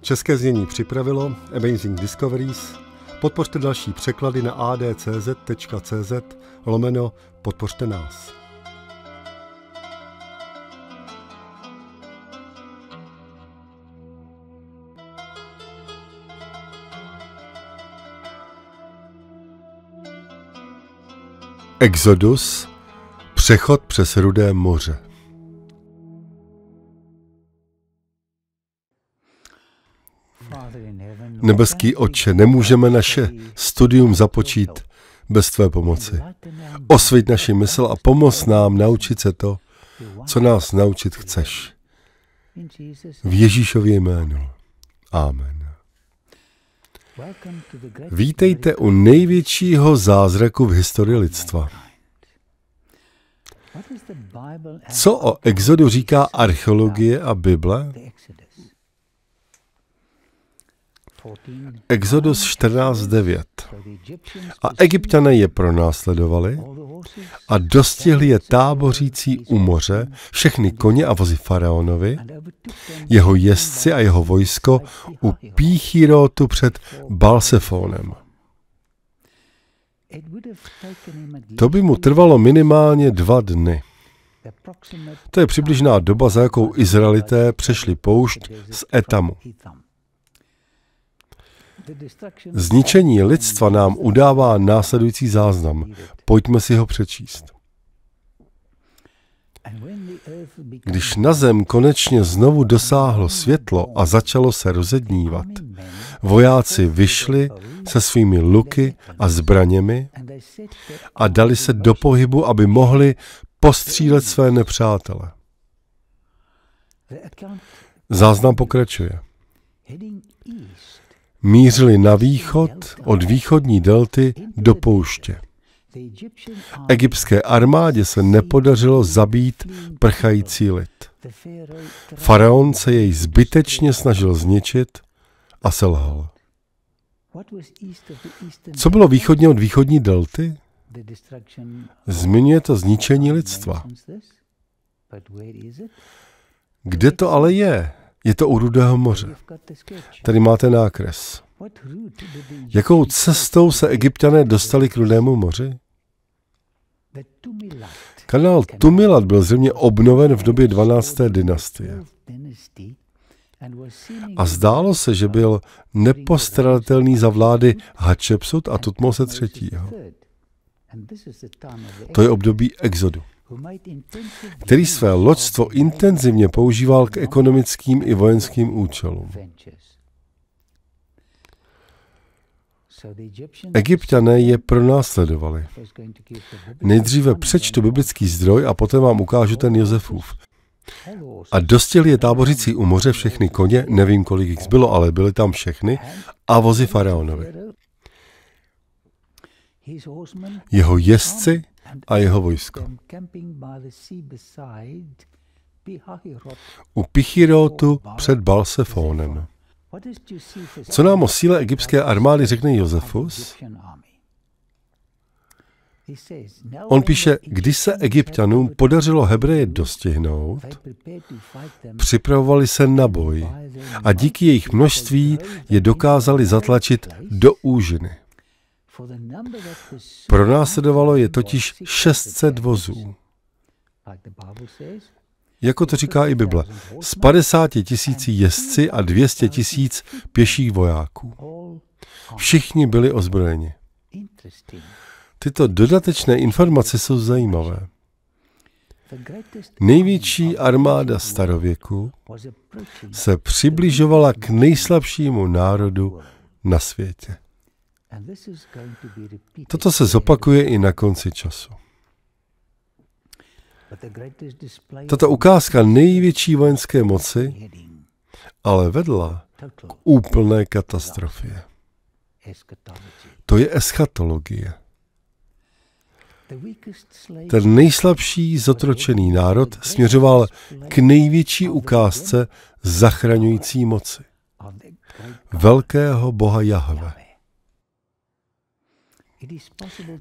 České znění připravilo Amazing Discoveries. Podpořte další překlady na adcz.cz/podpořte nás. Exodus, přechod přes Rudé moře. Nebeský Otče, nemůžeme naše studium započít bez tvé pomoci. Osvěť naši mysl a pomoz nám naučit se to, co nás naučit chceš. V Ježíšově jménu. Amen. Vítejte u největšího zázraku v historii lidstva. Co o Exodu říká archeologie a Bible? Exodus 14:9. A Egypťané je pronásledovali a dostihli je tábořící u moře, všechny koně a vozy faraonovi, jeho jezdci a jeho vojsko u Píchirotu před Balsefónem. To by mu trvalo minimálně 2 dny. To je přibližná doba, za jakou Izraelité přešli poušť z Etamu. Zničení lidstva nám udává následující záznam. Pojďme si ho přečíst. Když na zem konečně znovu dosáhlo světlo a začalo se rozednívat, vojáci vyšli se svými luky a zbraněmi a dali se do pohybu, aby mohli postřílet své nepřátele. Záznam pokračuje. Mířili na východ od východní delty do pouště. Egyptské armádě se nepodařilo zabít prchající lid. Faraon se jej zbytečně snažil zničit a selhal. Co bylo východně od východní delty? Zmiňuje to zničení lidstva. Kde to ale je? Je to u Rudého moře. Tady máte nákres. Jakou cestou se Egypťané dostali k Rudému moři? Kanál Tumilat byl zřejmě obnoven v době 12. dynastie. A zdálo se, že byl nepostradatelný za vlády Hatšepsut a Tutmose III. To je období Exodu, který své loďstvo intenzivně používal k ekonomickým i vojenským účelům. Egypťané je pronásledovali. Nejdříve přečtu biblický zdroj a poté vám ukážu ten Josefův. A dostihli je tábořící u moře všechny koně, nevím, kolik jich bylo, ale byly tam všechny, a vozy faraonovi. Jeho jezdci a jeho vojsko. U Píchirotu před Balsefónem. Co nám o síle egyptské armády řekne Josefus? On píše, když se Egypťanům podařilo Hebreje dostihnout, připravovali se na boj a díky jejich množství je dokázali zatlačit do úžiny. Pronásledovalo je totiž 600 vozů. Jako to říká i Bible, s 50 000 jezdci a 200 000 pěších vojáků. Všichni byli ozbrojeni. Tyto dodatečné informace jsou zajímavé. Největší armáda starověku se přibližovala k nejslabšímu národu na světě. Toto se zopakuje i na konci času. Tato ukázka největší vojenské moci ale vedla k úplné katastrofě. To je eschatologie. Ten nejslabší zotročený národ směřoval k největší ukázce zachraňující moci. Velkého Boha Jahve.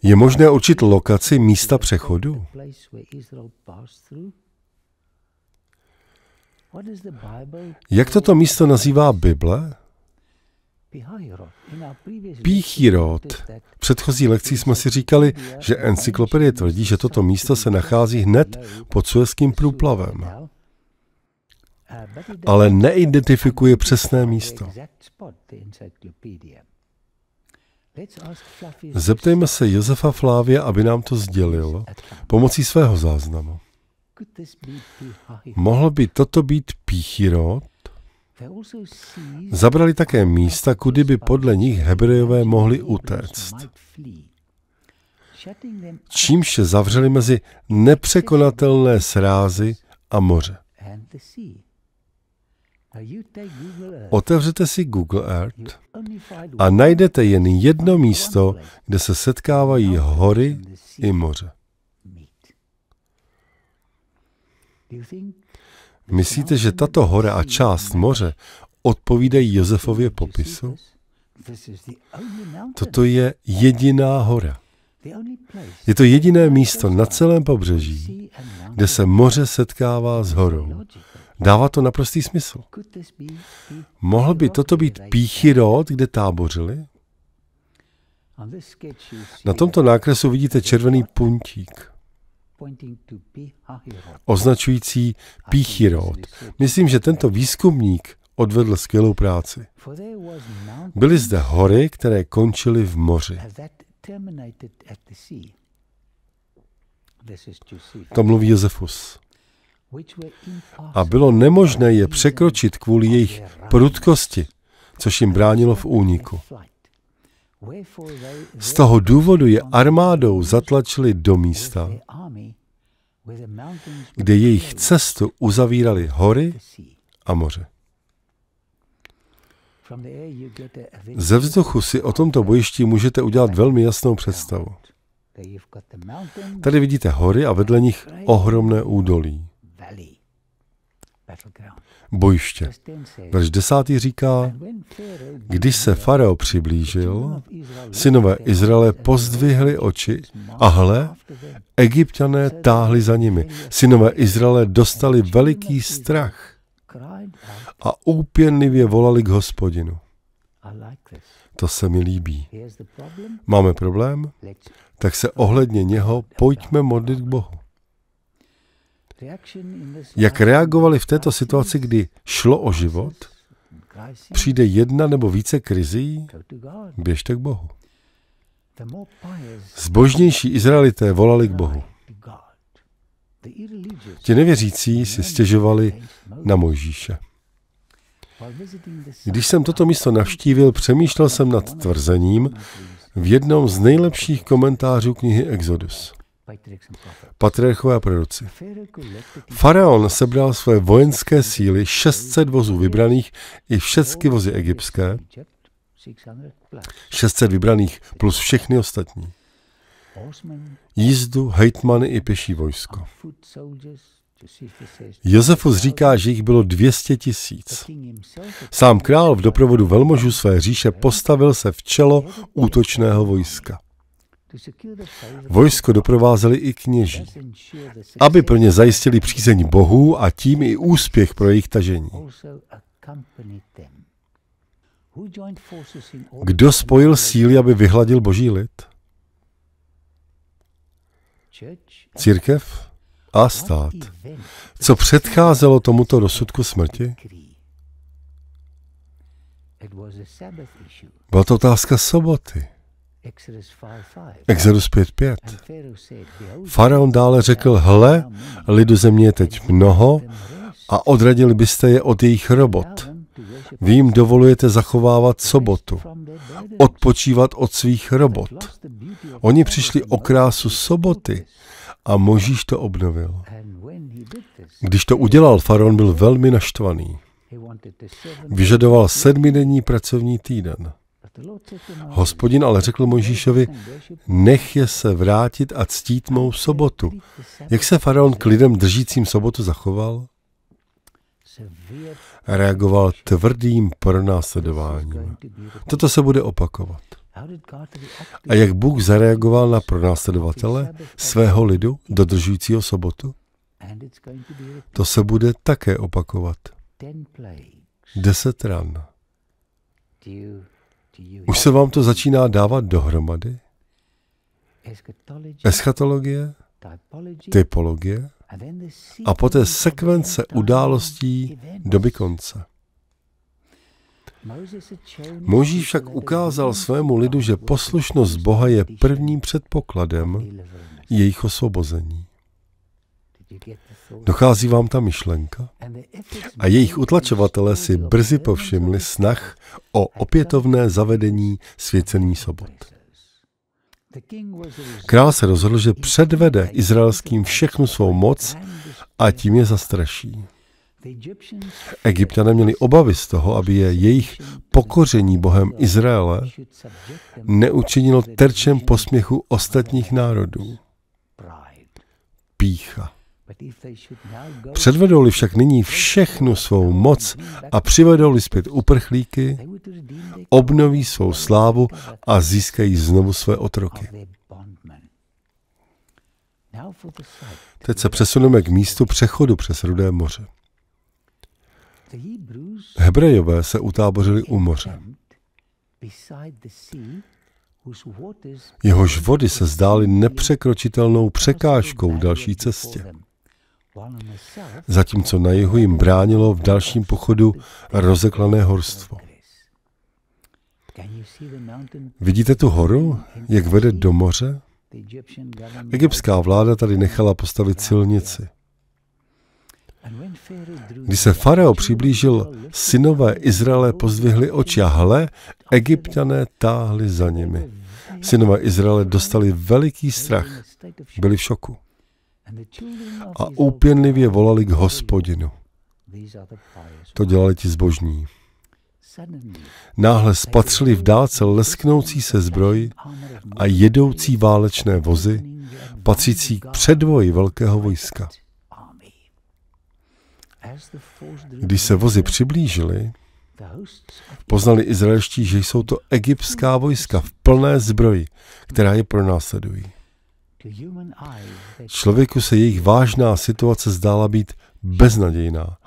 Je možné určit lokaci místa přechodu? Jak toto místo nazývá Bible? Píchirot. V předchozí lekci jsme si říkali, že encyklopedie tvrdí, že toto místo se nachází hned pod Suezským průplavem. Ale neidentifikuje přesné místo. Zeptejme se Josefa Flávia, aby nám to sdělil pomocí svého záznamu. Mohl by toto být Píchirot? Zabrali také místa, kudy by podle nich Hebrejové mohli utéct. Čímž se zavřeli mezi nepřekonatelné srázy a moře. Otevřete si Google Earth a najdete jen jedno místo, kde se setkávají hory i moře. Myslíte, že tato hora a část moře odpovídají Josefově popisu? Toto je jediná hora. Je to jediné místo na celém pobřeží, kde se moře setkává s horou. Dává to naprostý smysl. Mohl by toto být Píchirot, kde tábořili? Na tomto nákresu vidíte červený puntík, označující Píchirot. Myslím, že tento výzkumník odvedl skvělou práci. Byly zde hory, které končily v moři. To mluví Josefus. A bylo nemožné je překročit kvůli jejich prudkosti, což jim bránilo v úniku. Z toho důvodu je armádou zatlačili do místa, kde jejich cestu uzavíraly hory a moře. Ze vzduchu si o tomto bojišti můžete udělat velmi jasnou představu. Tady vidíte hory a vedle nich ohromné údolí. Bojiště. Verš 10. říká, když se farao přiblížil, synové Izraele pozdvihli oči a hle, Egypťané táhli za nimi. Synové Izraele dostali veliký strach a úpěnlivě volali k Hospodinu. To se mi líbí. Máme problém? Tak se ohledně něho pojďme modlit k Bohu. Jak reagovali v této situaci, kdy šlo o život? Přijde jedna nebo více krizí? Běžte k Bohu. Zbožnější Izraelité volali k Bohu. Ti nevěřící si stěžovali na Mojžíše. Když jsem toto místo navštívil, přemýšlel jsem nad tvrzením v jednom z nejlepších komentářů knihy Exodus. Patriarchové a proroci. Faraon sebral své vojenské síly, 600 vozů vybraných i všechny vozy egyptské, 600 vybraných plus všechny ostatní. Jízdu, hejtmany i pěší vojsko. Josefus říká, že jich bylo 200 000. Sám král v doprovodu velmožů své říše postavil se v čelo útočného vojska. Vojsko doprovázeli i kněží, aby pro ně zajistili přízeň Bohu a tím i úspěch pro jejich tažení. Kdo spojil síly, aby vyhladil boží lid? Církev a stát. Co předcházelo tomuto rozsudku smrti? Byla to otázka soboty. Exodus 5:5. Faraon dále řekl, hle, lidu země je teď mnoho a odradili byste je od jejich robot. Vy jim dovolujete zachovávat sobotu, odpočívat od svých robot. Oni přišli o krásu soboty a Mojžíš to obnovil. Když to udělal, faraon byl velmi naštvaný. Vyžadoval 7denní pracovní týden. Hospodin ale řekl Mojžíšovi, nech je se vrátit a ctít mou sobotu. Jak se faraon k lidem držícím sobotu zachoval? Reagoval tvrdým pronásledováním. Toto se bude opakovat. A jak Bůh zareagoval na pronásledovatele svého lidu, dodržujícího sobotu? To se bude také opakovat. 10 ran. Už se vám to začíná dávat dohromady? Eschatologie, typologie a poté sekvence událostí doby konce. Mojžíš však ukázal svému lidu, že poslušnost Boha je prvním předpokladem jejich osvobození. Dochází vám ta myšlenka? A jejich utlačovatelé si brzy povšimli snah o opětovné zavedení svěcených sobot. Král se rozhodl, že předvede Izraelským všechnu svou moc a tím je zastraší. Egypťané měli obavy z toho, aby je jejich pokoření Bohem Izraele neučinilo terčem posměchu ostatních národů. Pýcha. Předvedou-li však nyní všechnu svou moc a přivedou-li zpět uprchlíky, obnoví svou slávu a získají znovu své otroky. Teď se přesuneme k místu přechodu přes Rudé moře. Hebrejové se utábořili u moře. Jehož vody se zdály nepřekročitelnou překážkou v další cestě. Zatímco na jihu jim bránilo v dalším pochodu rozeklané horstvo. Vidíte tu horu, jak vede do moře? Egyptská vláda tady nechala postavit silnici. Když se farao přiblížil, synové Izraele pozdvihli oči a hle, Egypťané táhli za nimi. Synové Izraele dostali veliký strach, byli v šoku a úpěnlivě volali k Hospodinu. To dělali ti zbožní. Náhle spatřili v dálce lesknoucí se zbroj a jedoucí válečné vozy, patřící k předvoji velkého vojska. Když se vozy přiblížily, poznali izraelští, že jsou to egyptská vojska v plné zbroji, která je pronásledují. Člověku se jejich vážná situace zdála být beznadějná.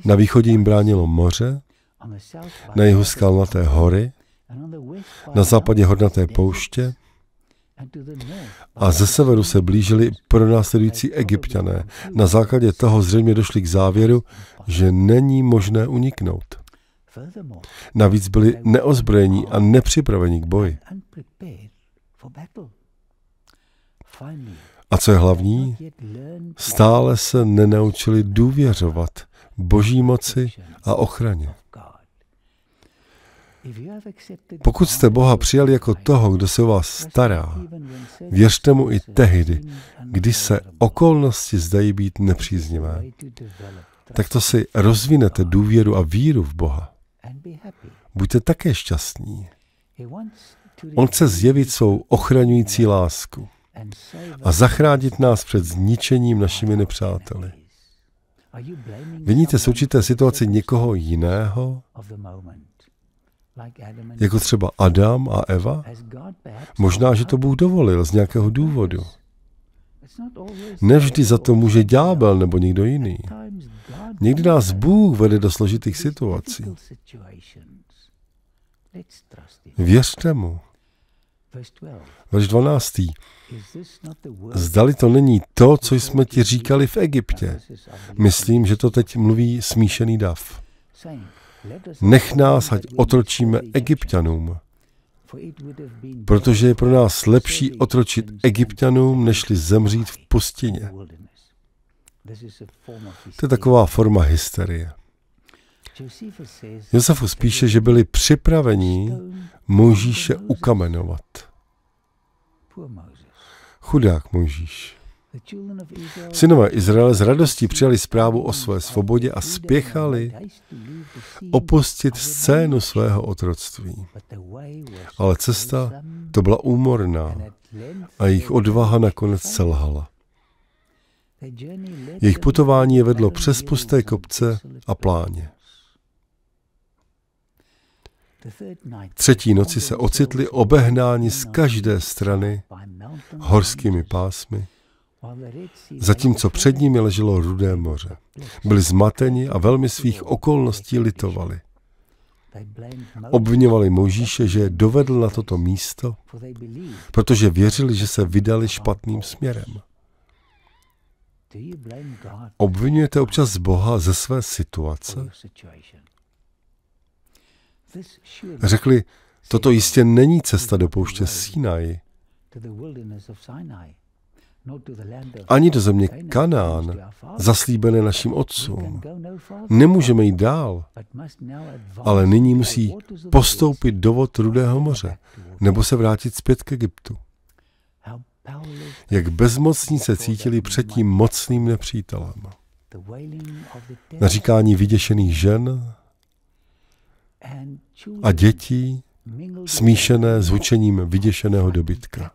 Na východě jim bránilo moře, na jihu skalnaté hory, na západě hornaté pouště a ze severu se blížili pronásledující Egypťané. Na základě toho zřejmě došli k závěru, že není možné uniknout. Navíc byli neozbrojení a nepřipraveni k boji. A co je hlavní? Stále se nenaučili důvěřovat Boží moci a ochraně. Pokud jste Boha přijali jako toho, kdo se o vás stará, věřte mu i tehdy, kdy se okolnosti zdají být nepříznivé. Tak to si rozvinete důvěru a víru v Boha. Buďte také šťastní. On chce zjevit svou ochraňující lásku a zachránit nás před zničením našimi nepřáteli. Viníte z určité situaci někoho jiného? Jako třeba Adam a Eva? Možná, že to Bůh dovolil z nějakého důvodu. Nevždy za to může ďábel nebo někdo jiný. Někdy nás Bůh vede do složitých situací. Věřte mu. Verš 12. Zdali to není to, co jsme ti říkali v Egyptě. Myslím, že to teď mluví smíšený dav. Nech nás, ať otročíme Egypťanům, protože je pro nás lepší otročit Egypťanům, nežli zemřít v pustině. To je taková forma hysterie. Josefus píše, že byli připraveni Mojžíše ukamenovat. Chudák Mojžíš. Synové Izraele s radostí přijali zprávu o své svobodě a spěchali opustit scénu svého otroctví. Ale cesta to byla úmorná a jejich odvaha nakonec selhala. Jejich putování je vedlo přes pusté kopce a pláně. Třetí noci se ocitli obehnáni z každé strany horskými pásmy zatímco před nimi leželo Rudé moře. Byli zmateni a velmi svých okolností litovali. Obviňovali Mojžíše, že je dovedl na toto místo, protože věřili, že se vydali špatným směrem. Obvinujete občas Boha ze své situace? Řekli, toto jistě není cesta do pouště Sinaj, ani do země Kanán, zaslíbené našim otcům. Nemůžeme jít dál, ale nyní musí postoupit do vod Rudého moře, nebo se vrátit zpět k Egyptu. Jak bezmocní se cítili před tím mocným nepřítelem. Naříkání vyděšených žen a dětí smíšené s hučením vyděšeného dobytka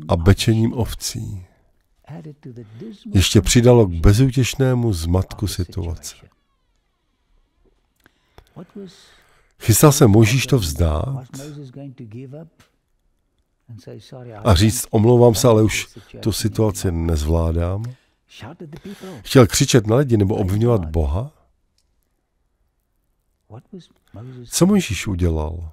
a bečením ovcí ještě přidalo k bezútěšnému zmatku situace. Chystal se Mojžíš to vzdát a říct, omlouvám se, ale už tu situaci nezvládám? Chtěl křičet na lidi nebo obviňovat Boha? Co Mojžíš udělal?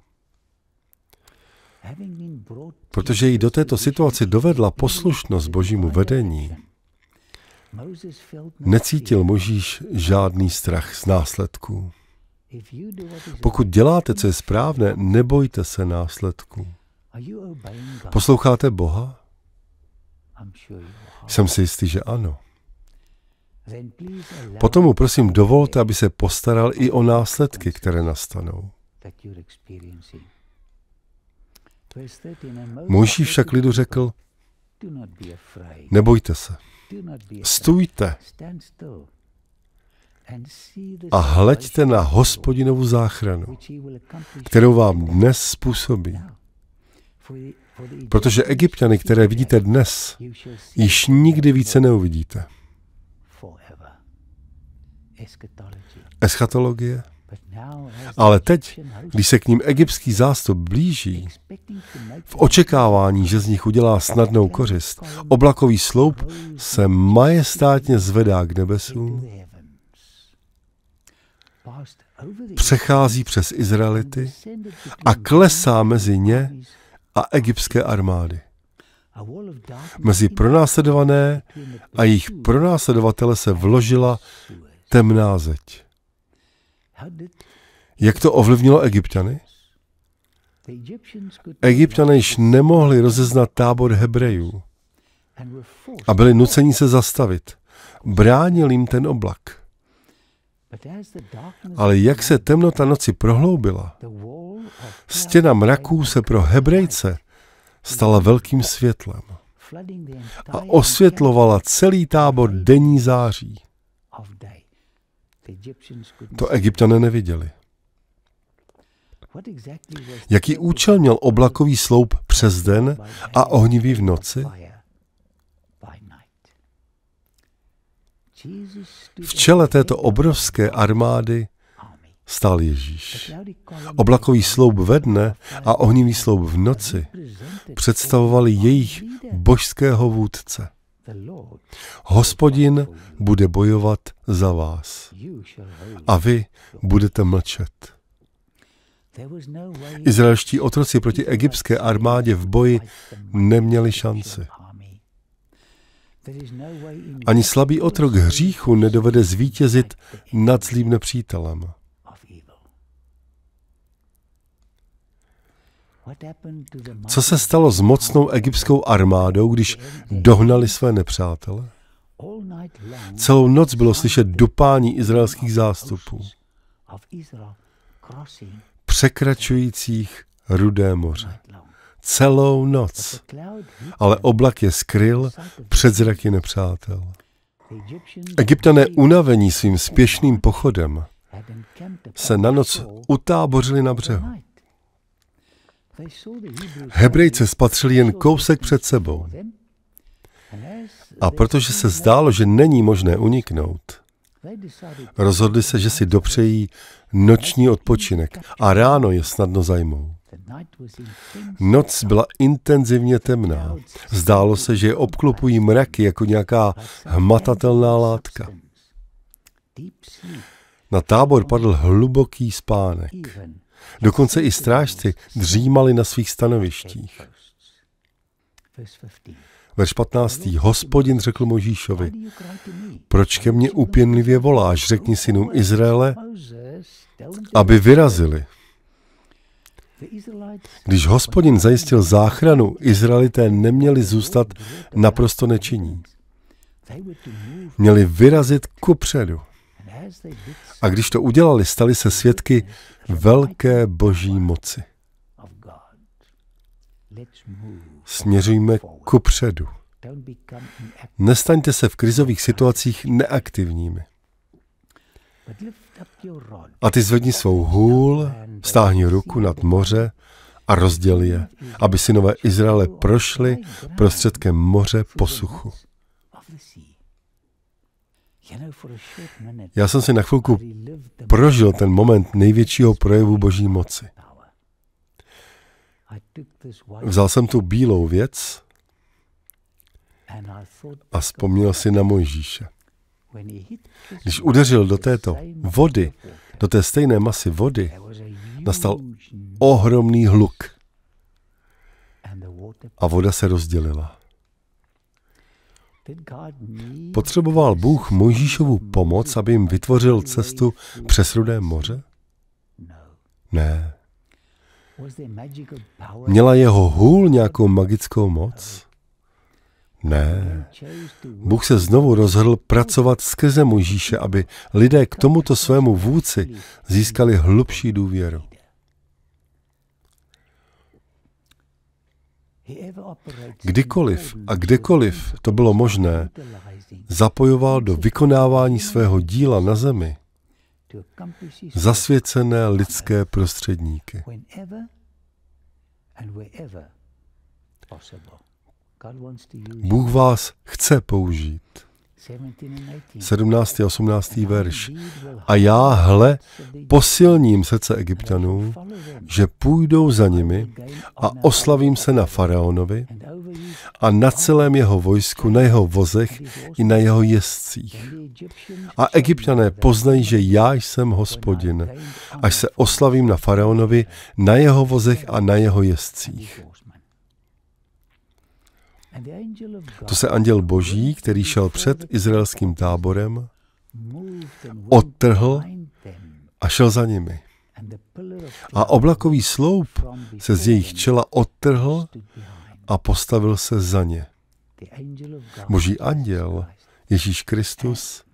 Protože jí do této situace dovedla poslušnost Božímu vedení, necítil Mojžíš žádný strach z následků. Pokud děláte, co je správné, nebojte se následků. Posloucháte Boha? Jsem si jistý, že ano. Potom mu prosím dovolte, aby se postaral i o následky, které nastanou. Mojžíš však lidu řekl, nebojte se, stůjte a hleďte na Hospodinovu záchranu, kterou vám dnes způsobí. Protože Egypťany, které vidíte dnes, již nikdy více neuvidíte. Eschatologie. Ale teď, když se k ním egyptský zástup blíží, v očekávání, že z nich udělá snadnou kořist, oblakový sloup se majestátně zvedá k nebesům, přechází přes Izraelity a klesá mezi ně a egyptské armády. Mezi pronásledované a jejich pronásledovatele se vložila temná zeď. Jak to ovlivnilo Egypťany? Egypťané již nemohli rozeznat tábor Hebrejů a byli nuceni se zastavit. Bránil jim ten oblak. Ale jak se temnota noci prohloubila, stěna mraků se pro Hebrejce stala velkým světlem a osvětlovala celý tábor denní září. To Egypťané neviděli. Jaký účel měl oblakový sloup přes den a ohnivý v noci? V čele této obrovské armády stál Ježíš. Oblakový sloup ve dne a ohnivý sloup v noci představovali jejich božského vůdce. Hospodin bude bojovat za vás a vy budete mlčet. Izraelští otroci proti egyptské armádě v boji neměli šanci. Ani slabý otrok hříchu nedovede zvítězit nad zlým nepřítelem. Co se stalo s mocnou egyptskou armádou, když dohnali své nepřátele? Celou noc bylo slyšet dupání izraelských zástupů, překračujících Rudé moře. Celou noc. Ale oblak je skryl před zraky nepřátel. Egypťané unavení svým spěšným pochodem se na noc utábořili na břehu. Hebrejce spatřili jen kousek před sebou. A protože se zdálo, že není možné uniknout, rozhodli se, že si dopřejí noční odpočinek a ráno je snadno zajmou. Noc byla intenzivně temná. Zdálo se, že je obklopují mraky jako nějaká hmatatelná látka. Na tábor padl hluboký spánek. Dokonce i strážci dřímali na svých stanovištích. Verš 15. Hospodin řekl Mojžíšovi, proč ke mně úpěnlivě voláš, řekni synům Izraele, aby vyrazili. Když Hospodin zajistil záchranu, Izraelité neměli zůstat naprosto nečinní. Měli vyrazit kupředu. A když to udělali, stali se svědky velké boží moci. Směřujme kupředu. Nestaňte se v krizových situacích neaktivními. A ty zvedni svou hůl, stáhni ruku nad moře a rozděl je, aby synové Izraele prošli prostředkem moře po suchu. Já jsem si na chvilku prožil ten moment největšího projevu boží moci. Vzal jsem tu bílou věc a vzpomněl si na Mojžíše. Když udeřil do této vody, do té stejné masy vody, nastal ohromný hluk a voda se rozdělila. Potřeboval Bůh Mojžíšovu pomoc, aby jim vytvořil cestu přes Rudé moře? Ne. Měla jeho hůl nějakou magickou moc? Ne. Bůh se znovu rozhodl pracovat skrze Mojžíše, aby lidé k tomuto svému vůdci získali hlubší důvěru. Kdykoliv a kdekoliv to bylo možné, zapojoval do vykonávání svého díla na zemi zasvěcené lidské prostředníky. Bůh vás chce použít. 17. a 18. verš. A já, hle, posilním srdce Egypťanů, že půjdou za nimi a oslavím se na faraonovi a na celém jeho vojsku, na jeho vozech i na jeho jezdcích. A Egypťané poznají, že já jsem Hospodin, až se oslavím na faraonovi, na jeho vozech a na jeho jezdcích. To se anděl Boží, který šel před izraelským táborem, odtrhl a šel za nimi. A oblakový sloup se z jejich čela odtrhl a postavil se za ně. Boží anděl, Ježíš Kristus,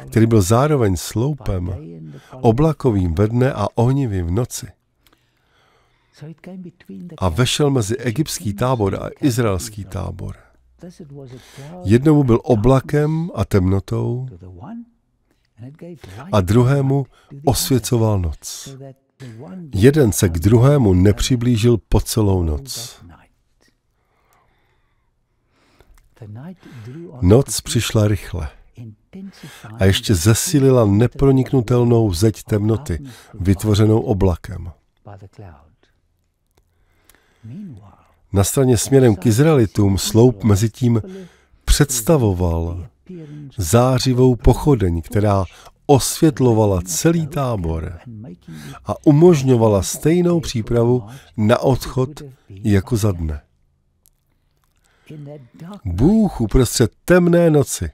který byl zároveň sloupem, oblakovým ve dne a ohnivým v noci, a vešel mezi egyptský tábor a izraelský tábor. Jednomu byl oblakem a temnotou a druhému osvěcoval noc. Jeden se k druhému nepřiblížil po celou noc. Noc přišla rychle a ještě zesílila neproniknutelnou zeď temnoty, vytvořenou oblakem. Na straně směrem k Izraelitům sloup mezitím představoval zářivou pochodeň, která osvětlovala celý tábor a umožňovala stejnou přípravu na odchod jako za dne. Bůh uprostřed temné noci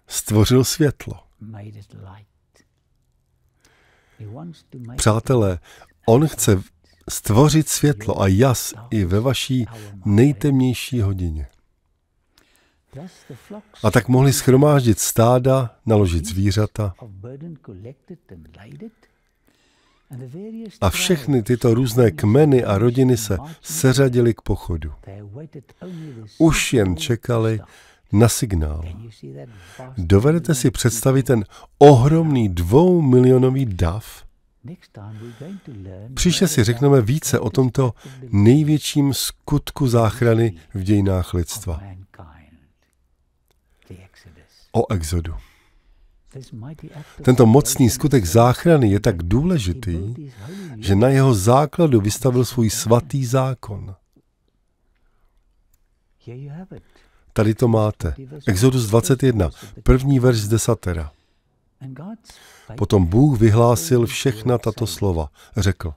stvořil světlo. Přátelé, on chce stvořit světlo a jas i ve vaší nejtemnější hodině. A tak mohli shromáždit stáda, naložit zvířata a všechny tyto různé kmeny a rodiny se seřadily k pochodu. Už jen čekali na signál. Dovedete si představit ten ohromný 2milionový dav? Příště si řekneme více o tomto největším skutku záchrany v dějinách lidstva. O exodu. Tento mocný skutek záchrany je tak důležitý, že na jeho základu vystavil svůj svatý zákon. Tady to máte. Exodus 21, první verš z desatera. Potom Bůh vyhlásil všechna tato slova. Řekl,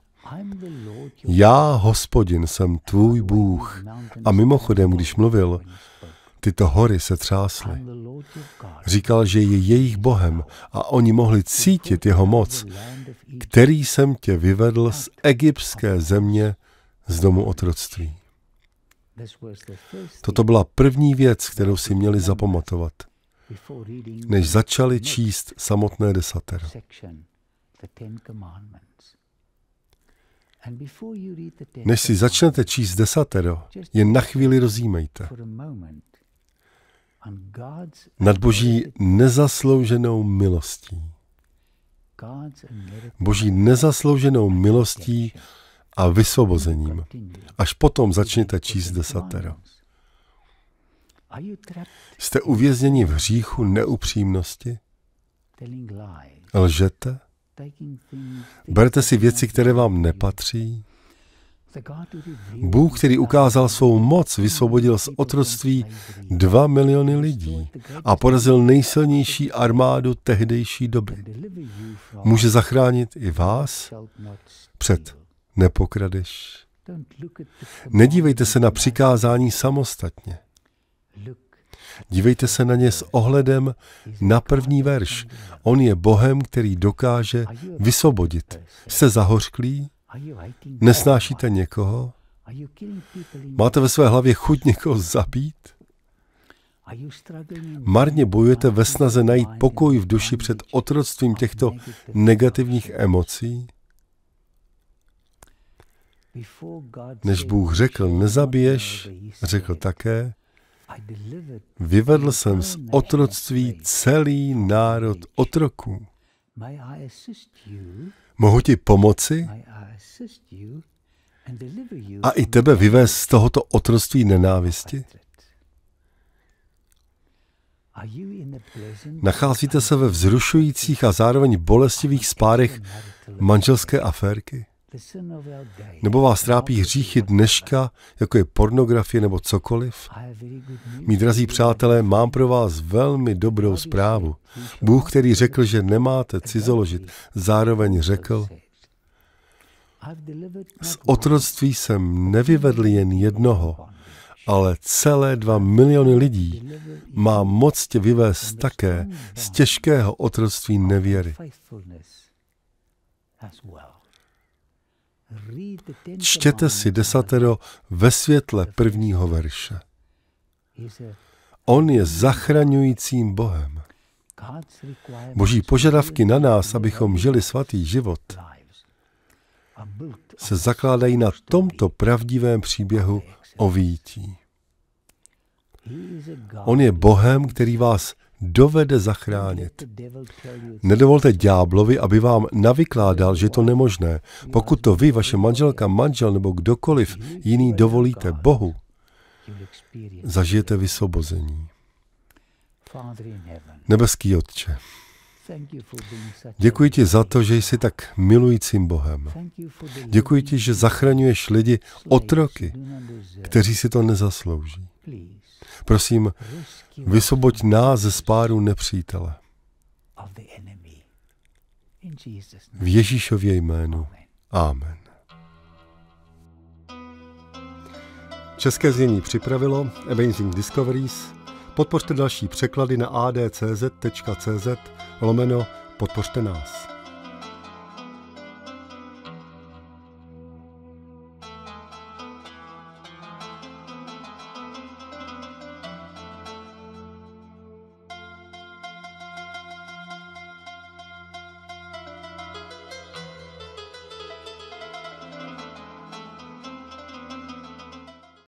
já, Hospodin, jsem tvůj Bůh. A mimochodem, když mluvil, tyto hory se třásly. Říkal, že je jejich Bohem a oni mohli cítit jeho moc, který jsem tě vyvedl z egyptské země, z domu otroctví. Toto byla první věc, kterou si měli zapamatovat, než začali číst samotné desatero. Než si začnete číst desatero, jen na chvíli rozjímejte nad Boží nezaslouženou milostí. Boží nezaslouženou milostí a vysvobozením. Až potom začněte číst desatero. Jste uvězněni v hříchu neupřímnosti? Lžete? Berete si věci, které vám nepatří? Bůh, který ukázal svou moc, vysvobodil z otroctví 2 miliony lidí a porazil nejsilnější armádu tehdejší doby. Může zachránit i vás před nepokradeš. Nedívejte se na přikázání samostatně. Dívejte se na ně s ohledem na první verš. On je Bohem, který dokáže vysvobodit. Jste zahořklí? Nesnášíte někoho? Máte ve své hlavě chuť někoho zabít? Marně bojujete ve snaze najít pokoj v duši před otroctvím těchto negativních emocí? Než Bůh řekl, nezabiješ, řekl také, vyvedl jsem z otroctví celý národ otroků. Mohu ti pomoci a i tebe vyvést z tohoto otroctví nenávisti? Nacházíte se ve vzrušujících a zároveň bolestivých spárech manželské aférky? Nebo vás trápí hříchy dneška, jako je pornografie nebo cokoliv? Mí drazí přátelé, mám pro vás velmi dobrou zprávu. Bůh, který řekl, že nemáte cizoložit, zároveň řekl, z otroctví jsem nevyvedl jen jednoho, ale celé 2 miliony lidí. Mám moc tě vyvést také z těžkého otroctví nevěry. Čtěte si desatero ve světle prvního verše. On je zachraňujícím Bohem. Boží požadavky na nás, abychom žili svatý život, se zakládají na tomto pravdivém příběhu o vyjití. On je Bohem, který vás dovede zachránit. Nedovolte ďáblovi, aby vám navykládal, že je to nemožné. Pokud to vy, vaše manželka, manžel nebo kdokoliv jiný dovolíte Bohu, zažijete vysvobození. Nebeský Otče, děkuji ti za to, že jsi tak milujícím Bohem. Děkuji ti, že zachraňuješ lidi, otroky, kteří si to nezaslouží. Prosím, vysvoboď nás ze spáru nepřítele. V Ježíšově jménu. Amen. České znění připravilo Amazing Discoveries. Podpořte další překlady na adcz.cz/podpořte nás.